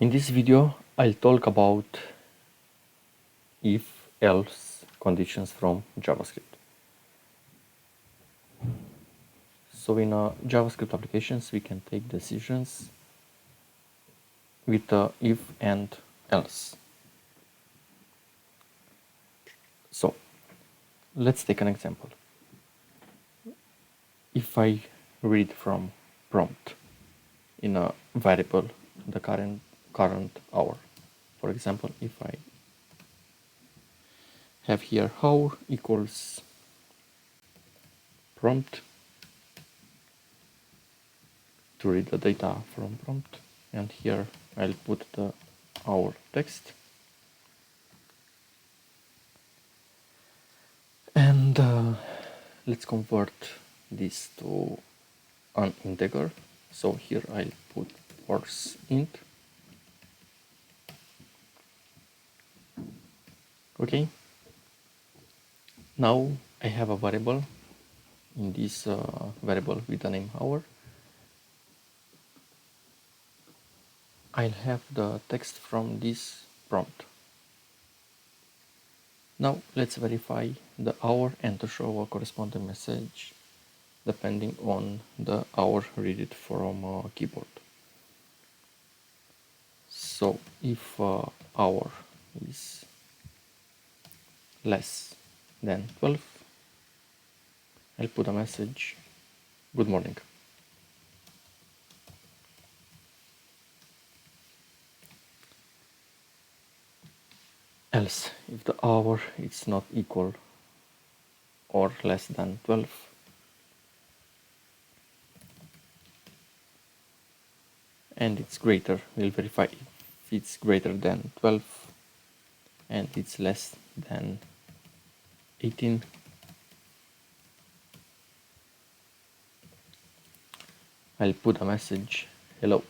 In this video, I'll talk about if-else conditions from JavaScript. So in JavaScript applications, we can take decisions with if and else. So let's take an example. If I read from prompt in a variable the current hour, for example, if I have here hour equals prompt to read the data from prompt, and here I'll put the hour text, and let's convert this to an integer. So here I'll put parse int. Okay, now I have a variable in this variable with the name hour. I'll have the text from this prompt. Now let's verify the hour and to show a corresponding message depending on the hour read it from keyboard. So if hour is less than 12, I'll put a message, good morning. Else, if the hour is not equal or less than 12, and it's greater, we'll verify if it's greater than 12 and it's less than 18. I'll put a message, hello.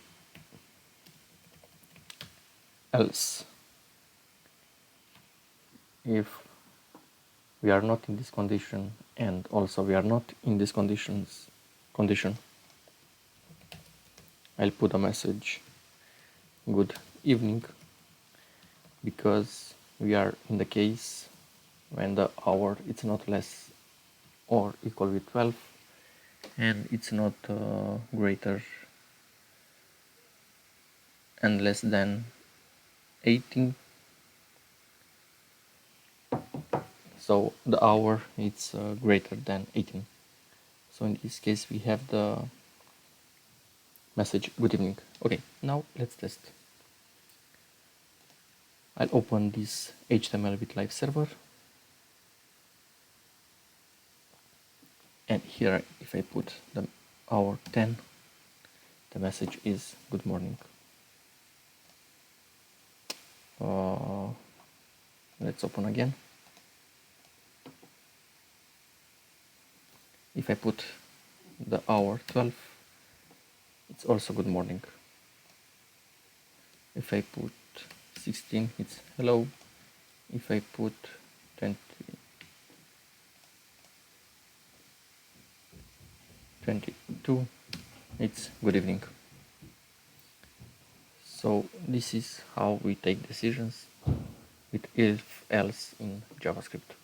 Else, if we are not in this condition and also we are not in this condition, I'll put a message, good evening, because we are in the case when the hour it's not less or equal with 12 and it's not greater and less than 18. So the hour it's greater than 18. So in this case we have the message good evening. Okay, now let's test. I'll open this HTML with live server, and here if I put the hour 10, the message is good morning. Let's open again. If I put the hour 12, it's also good morning. If I put 16, it's hello. If I put 22, it's good evening. So this is how we take decisions with if-else in JavaScript.